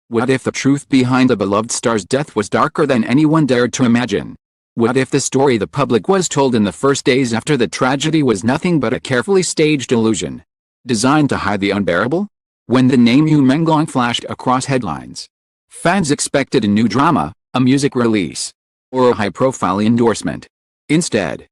What if the truth behind the beloved star's death was darker than anyone dared to imagine? What if the story the public was told in the first days after the tragedy was nothing but a carefully staged illusion, designed to hide the unbearable? When the name Menglong flashed across headlines, fans expected a new drama, a music release, or a high-profile endorsement. Instead,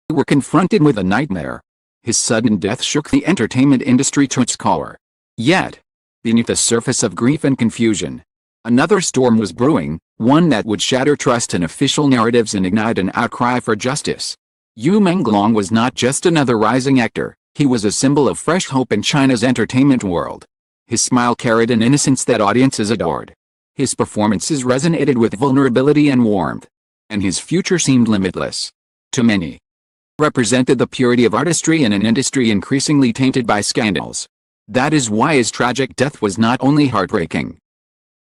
they were confronted with a nightmare. His sudden death shook the entertainment industry to its core. Yet, beneath the surface of grief and confusion, another storm was brewing, one that would shatter trust in official narratives and ignite an outcry for justice. Menglong was not just another rising actor, he was a symbol of fresh hope in China's entertainment world. His smile carried an innocence that audiences adored. His performances resonated with vulnerability and warmth, and his future seemed limitless. To many, represented the purity of artistry in an industry increasingly tainted by scandals. That is why his tragic death was not only heartbreaking,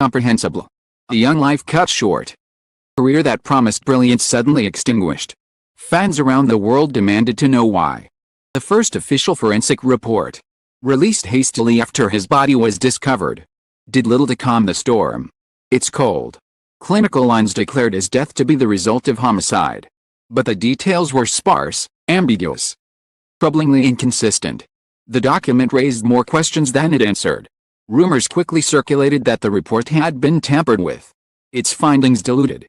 incomprehensible. A young life cut short. A career that promised brilliance suddenly extinguished. Fans around the world demanded to know why. The first official forensic report, released hastily after his body was discovered, did little to calm the storm. Its cold, clinical lines declared his death to be the result of homicide. But the details were sparse, ambiguous, troublingly inconsistent. The document raised more questions than it answered. Rumors quickly circulated that the report had been tampered with, its findings diluted,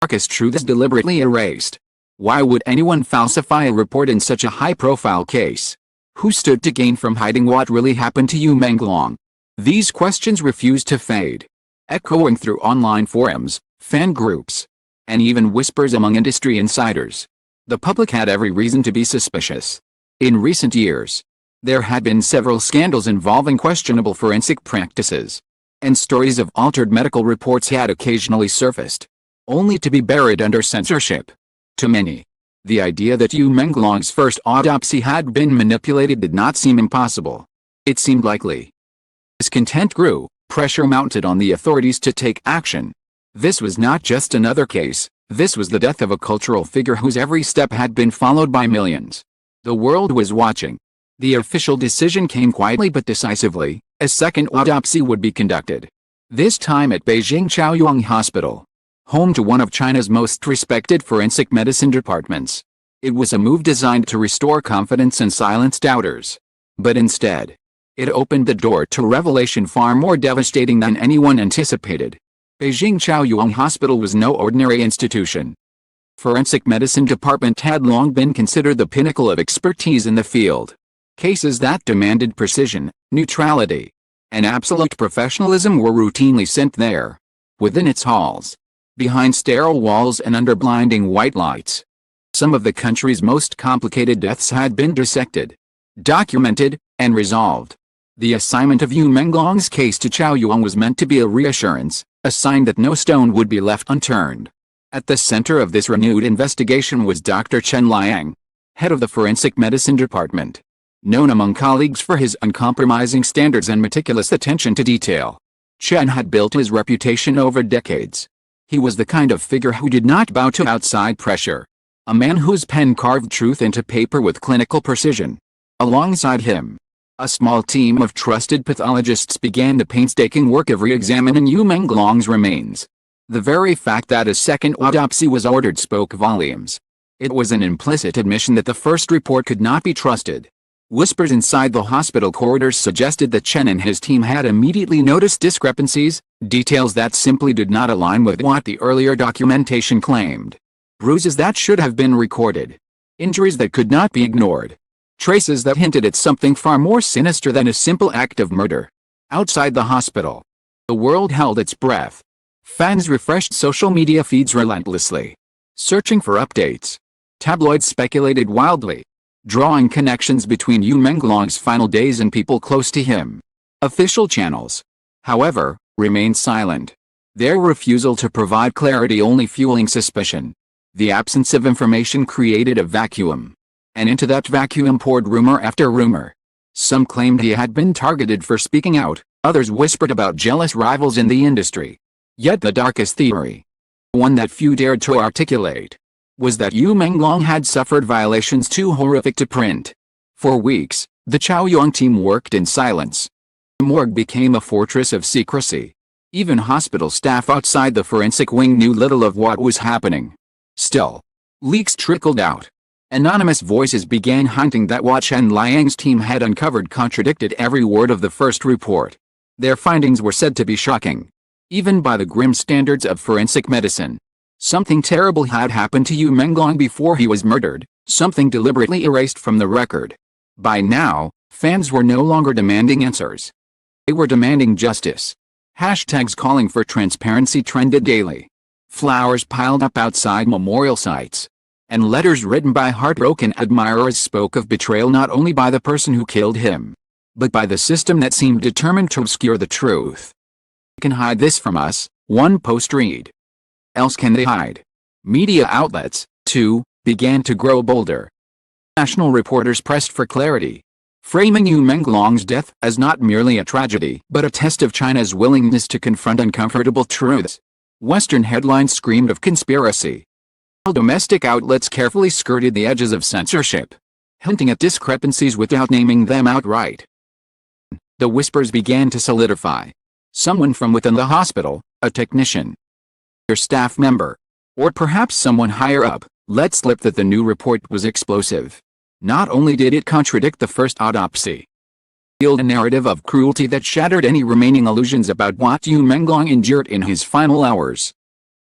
darkest truths deliberately erased. Why would anyone falsify a report in such a high-profile case? Who stood to gain from hiding what really happened to Menglong? These questions refused to fade, echoing through online forums, fan groups, and even whispers among industry insiders. The public had every reason to be suspicious. In recent years, there had been several scandals involving questionable forensic practices, and stories of altered medical reports had occasionally surfaced, only to be buried under censorship. To many, the idea that Menglong's first autopsy had been manipulated did not seem impossible. It seemed likely. Discontent grew, pressure mounted on the authorities to take action. This was not just another case, this was the death of a cultural figure whose every step had been followed by millions. The world was watching. The official decision came quietly but decisively. A second autopsy would be conducted. This time at Beijing Chaoyang Hospital, home to one of China's most respected forensic medicine departments. It was a move designed to restore confidence and silence doubters. But instead, it opened the door to revelation far more devastating than anyone anticipated. Beijing Chaoyang Hospital was no ordinary institution. Forensic medicine department had long been considered the pinnacle of expertise in the field. Cases that demanded precision, neutrality, and absolute professionalism were routinely sent there. Within its halls, behind sterile walls and under blinding white lights, some of the country's most complicated deaths had been dissected, documented, and resolved. The assignment of Menglong's case to Chaoyang was meant to be a reassurance, a sign that no stone would be left unturned. At the center of this renewed investigation was Dr. Chen Liang, head of the forensic medicine department. Known among colleagues for his uncompromising standards and meticulous attention to detail, Chen had built his reputation over decades. He was the kind of figure who did not bow to outside pressure, a man whose pen carved truth into paper with clinical precision. Alongside him, a small team of trusted pathologists began the painstaking work of re-examining Menglong's remains. The very fact that a second autopsy was ordered spoke volumes. It was an implicit admission that the first report could not be trusted. Whispers inside the hospital corridors suggested that Chen and his team had immediately noticed discrepancies, details that simply did not align with what the earlier documentation claimed. Bruises that should have been recorded. Injuries that could not be ignored. Traces that hinted at something far more sinister than a simple act of murder. Outside the hospital, the world held its breath. Fans refreshed social media feeds relentlessly, searching for updates. Tabloids speculated wildly, drawing connections between Menglong's final days and people close to him. Official channels, however, remained silent. Their refusal to provide clarity only fueling suspicion. The absence of information created a vacuum, and into that vacuum poured rumor after rumor. Some claimed he had been targeted for speaking out, others whispered about jealous rivals in the industry. Yet the darkest theory, one that few dared to articulate, was that Menglong had suffered violations too horrific to print. For weeks, the Chaoyang team worked in silence. The morgue became a fortress of secrecy. Even hospital staff outside the forensic wing knew little of what was happening. Still, leaks trickled out. Anonymous voices began hinting that what Chen Liang's team had uncovered contradicted every word of the first report. Their findings were said to be shocking, even by the grim standards of forensic medicine. Something terrible had happened to Yu Menglong before he was murdered, something deliberately erased from the record. By now, fans were no longer demanding answers. They were demanding justice. Hashtags calling for transparency trended daily. Flowers piled up outside memorial sites. And letters written by heartbroken admirers spoke of betrayal not only by the person who killed him, but by the system that seemed determined to obscure the truth. "You can hide this from us," one post read. "Else can they hide?" Media outlets, too, began to grow bolder. National reporters pressed for clarity, framing Yu Menglong's death as not merely a tragedy but a test of China's willingness to confront uncomfortable truths. Western headlines screamed of conspiracy, while domestic outlets carefully skirted the edges of censorship, hinting at discrepancies without naming them outright. The whispers began to solidify. Someone from within the hospital, a technician, or staff member, or perhaps someone higher up, let slip that the new report was explosive. Not only did it contradict the first autopsy, it revealed a narrative of cruelty that shattered any remaining illusions about what Yu Menglong endured in his final hours.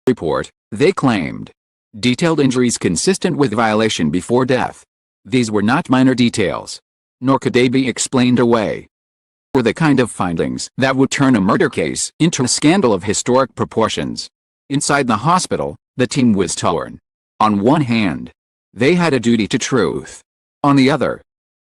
Report, they claimed, detailed injuries consistent with violation before death. These were not minor details, nor could they be explained away. They were the kind of findings that would turn a murder case into a scandal of historic proportions. Inside the hospital, the team was torn. On one hand, they had a duty to truth. On the other,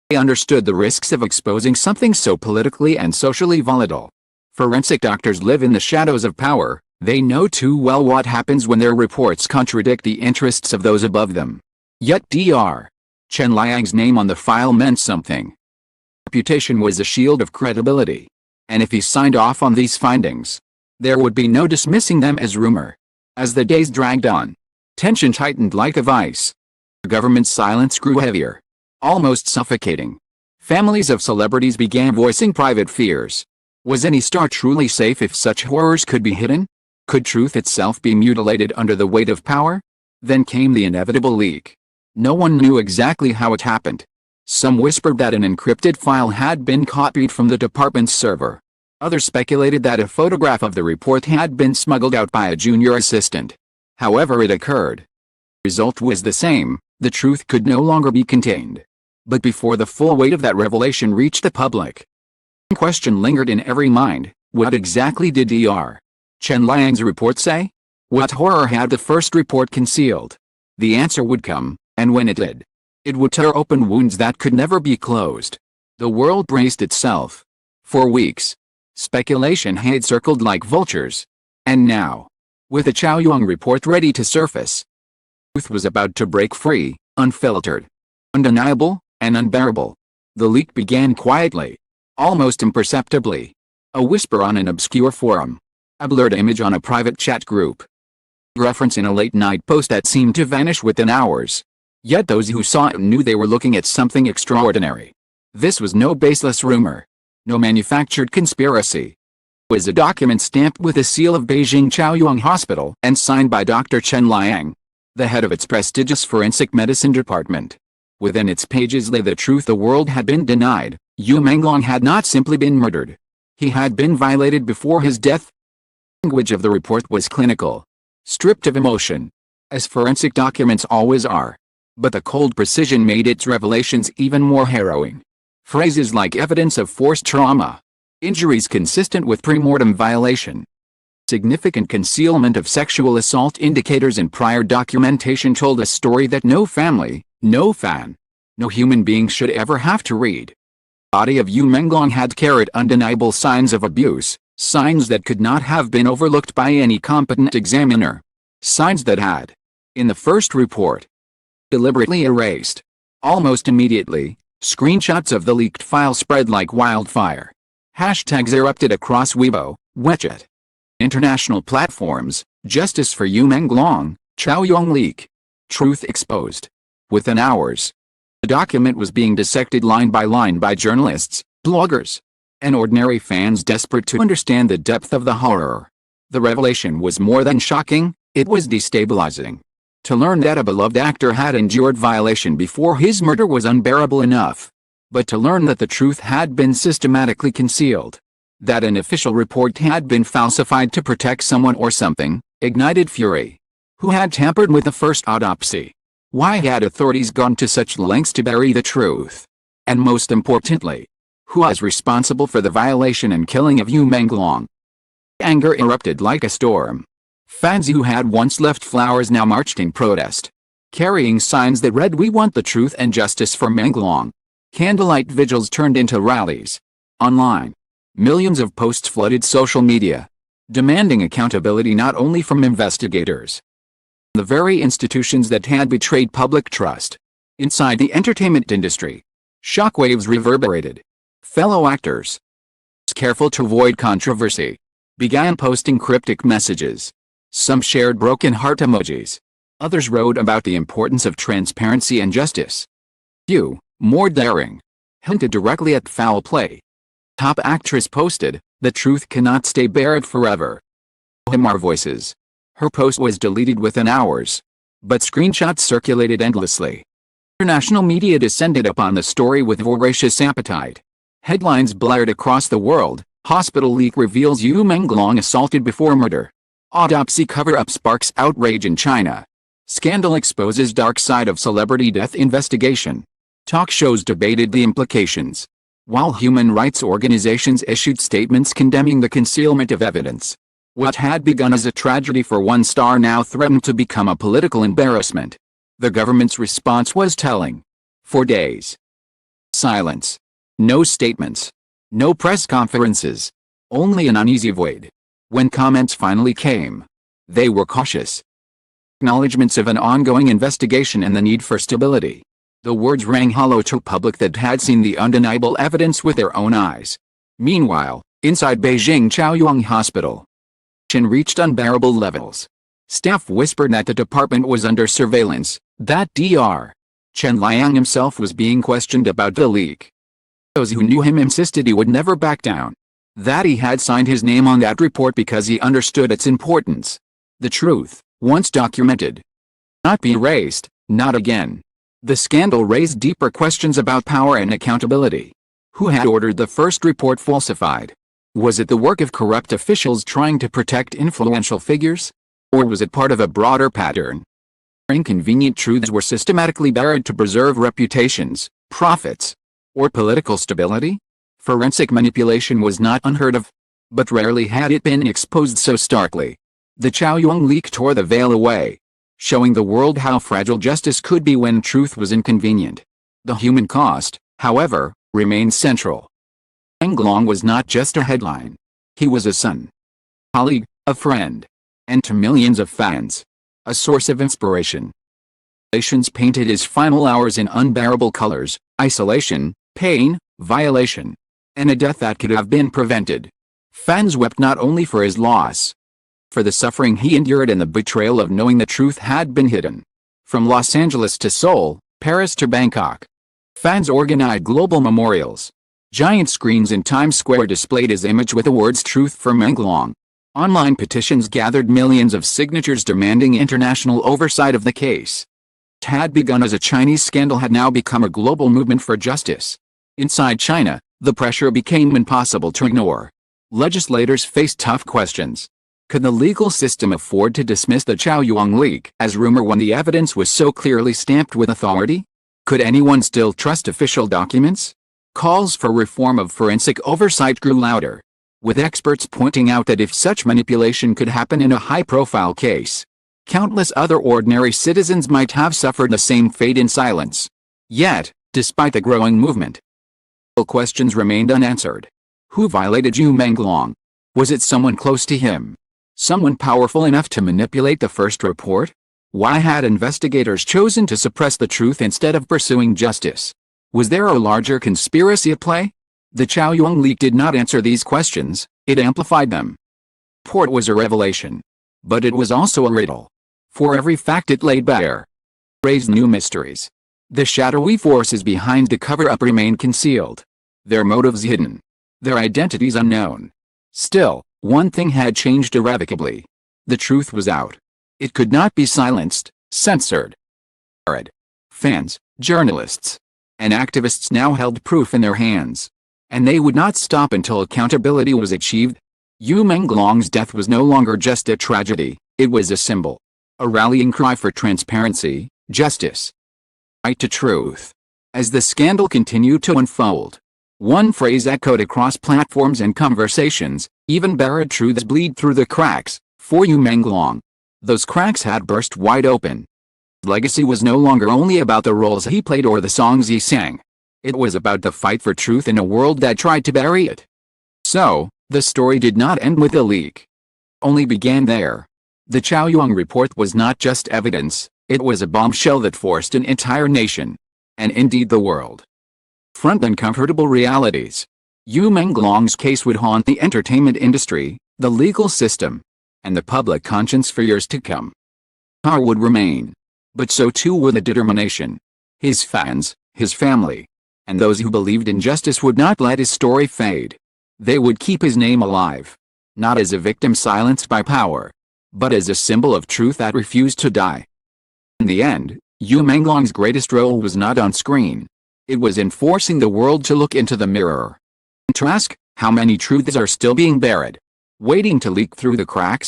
they understood the risks of exposing something so politically and socially volatile. Forensic doctors live in the shadows of power. They know too well what happens when their reports contradict the interests of those above them. Yet Dr. Chen Liang's name on the file meant something. Reputation was a shield of credibility. And if he signed off on these findings, there would be no dismissing them as rumor. As the days dragged on, tension tightened like a vice. The government's silence grew heavier, almost suffocating. Families of celebrities began voicing private fears. Was any star truly safe if such horrors could be hidden? Could truth itself be mutilated under the weight of power? Then came the inevitable leak. No one knew exactly how it happened. Some whispered that an encrypted file had been copied from the department's server. Others speculated that a photograph of the report had been smuggled out by a junior assistant. However it occurred, the result was the same: the truth could no longer be contained. But before the full weight of that revelation reached the public, one question lingered in every mind: what exactly did Dr. Chen Liang's report say? What horror had the first report concealed? The answer would come, and when it did, it would tear open wounds that could never be closed. The world braced itself. For weeks, speculation had circled like vultures. And now, with the Chaoyang report ready to surface, truth was about to break free, unfiltered, undeniable, and unbearable. The leak began quietly, almost imperceptibly. A whisper on an obscure forum, a blurred image on a private chat group, reference in a late-night post that seemed to vanish within hours. Yet those who saw it knew they were looking at something extraordinary. This was no baseless rumor, no manufactured conspiracy. It was a document stamped with the seal of Beijing Chaoyang Hospital and signed by Dr. Chen Liang, the head of its prestigious forensic medicine department. Within its pages lay the truth the world had been denied: Yu Menglong had not simply been murdered. He had been violated before his death. The language of the report was clinical, stripped of emotion, as forensic documents always are. But the cold precision made its revelations even more harrowing. Phrases like evidence of forced trauma, injuries consistent with premortem violation, significant concealment of sexual assault indicators in prior documentation told a story that no family, no fan, no human being should ever have to read. The body of Yu Menglong had carried undeniable signs of abuse, signs that could not have been overlooked by any competent examiner, signs that had, in the first report, deliberately erased. Almost immediately, screenshots of the leaked file spread like wildfire. Hashtags erupted across Weibo, WeChat, international platforms: Justice for Yu Menglong, Chaoyang leak, truth exposed. Within hours, the document was being dissected line by journalists, bloggers, and ordinary fans desperate to understand the depth of the horror. The revelation was more than shocking, it was destabilizing. To learn that a beloved actor had endured violation before his murder was unbearable enough. But to learn that the truth had been systematically concealed, that an official report had been falsified to protect someone or something, ignited fury. Who had tampered with the first autopsy? Why had authorities gone to such lengths to bury the truth? And most importantly, who was responsible for the violation and killing of Menglong? Anger erupted like a storm. Fans who had once left flowers now marched in protest, carrying signs that read "We want the truth and justice for Menglong." Candlelight vigils turned into rallies. Online, millions of posts flooded social media, demanding accountability not only from investigators, the very institutions that had betrayed public trust. Inside the entertainment industry, shockwaves reverberated. Fellow actors, careful to avoid controversy, began posting cryptic messages. Some shared broken heart emojis. Others wrote about the importance of transparency and justice. Few, more daring, hinted directly at foul play. Top actress posted, "The truth cannot stay buried forever." Himar voices. Her post was deleted within hours, but screenshots circulated endlessly. International media descended upon the story with voracious appetite. Headlines blared across the world: "Hospital leak reveals Menglong assaulted before murder." "Autopsy cover-up sparks outrage in China." "Scandal exposes dark side of celebrity death investigation." Talk shows debated the implications, while human rights organizations issued statements condemning the concealment of evidence. What had begun as a tragedy for one star now threatened to become a political embarrassment. The government's response was telling. For days, silence. No statements. No press conferences. Only an uneasy void. When comments finally came, they were cautious. Acknowledgements of an ongoing investigation and the need for stability. The words rang hollow to a public that had seen the undeniable evidence with their own eyes. Meanwhile, inside Beijing Chaoyang Hospital, tension reached unbearable levels. Staff whispered that the department was under surveillance, that Dr. Chen Liang himself was being questioned about the leak. Those who knew him insisted he would never back down, that he had signed his name on that report because he understood its importance. The truth, once documented, not be erased, not again. The scandal raised deeper questions about power and accountability. Who had ordered the first report falsified? Was it the work of corrupt officials trying to protect influential figures? Or was it part of a broader pattern? Inconvenient truths were systematically buried to preserve reputations, profits, or political stability? Forensic manipulation was not unheard of, but rarely had it been exposed so starkly. The Chaoyang leak tore the veil away, showing the world how fragile justice could be when truth was inconvenient. The human cost, however, remained central. Menglong was not just a headline. He was a son, colleague, a friend, and to millions of fans, a source of inspiration. Relations painted his final hours in unbearable colors: isolation, pain, violation, and a death that could have been prevented. Fans wept not only for his loss, for the suffering he endured and the betrayal of knowing the truth had been hidden. From Los Angeles to Seoul, Paris to Bangkok, fans organized global memorials. Giant screens in Times Square displayed his image with the words "Truth for Menglong." Online petitions gathered millions of signatures demanding international oversight of the case. What had begun as a Chinese scandal had now become a global movement for justice. Inside China, the pressure became impossible to ignore. Legislators faced tough questions. Could the legal system afford to dismiss the Chaoyang leak as rumor when the evidence was so clearly stamped with authority? Could anyone still trust official documents? Calls for reform of forensic oversight grew louder, with experts pointing out that if such manipulation could happen in a high-profile case, countless other ordinary citizens might have suffered the same fate in silence. Yet, despite the growing movement, questions remained unanswered. Who violated Menglong? Was it someone close to him? Someone powerful enough to manipulate the first report? Why had investigators chosen to suppress the truth instead of pursuing justice? Was there a larger conspiracy at play? The Chaoyang leak did not answer these questions, it amplified them. The report was a revelation, but it was also a riddle. For every fact it laid bare, it raised new mysteries. The shadowy forces behind the cover-up remained concealed, their motives hidden. their identities unknown. Still, one thing had changed irrevocably. The truth was out. It could not be silenced, censored. Fans, journalists, and activists now held proof in their hands. And they would not stop until accountability was achieved. Menglong's death was no longer just a tragedy, it was a symbol. A rallying cry for transparency, justice, right to truth. As the scandal continued to unfold, one phrase echoed across platforms and conversations: even buried truths bleed through the cracks. For Menglong, those cracks had burst wide open. Legacy was no longer only about the roles he played or the songs he sang. It was about the fight for truth in a world that tried to bury it. So, the story did not end with the leak. Only began there. The Chaoyang report was not just evidence, it was a bombshell that forced an entire nation, and indeed the world, front uncomfortable realities. Menglong's case would haunt the entertainment industry, the legal system, and the public conscience for years to come. Power would remain, but so too would the determination. His fans, his family, and those who believed in justice would not let his story fade. They would keep his name alive, not as a victim silenced by power, but as a symbol of truth that refused to die. In the end, Menglong's greatest role was not on screen. It was in forcing the world to look into the mirror, and to ask, how many truths are still being buried, waiting to leak through the cracks?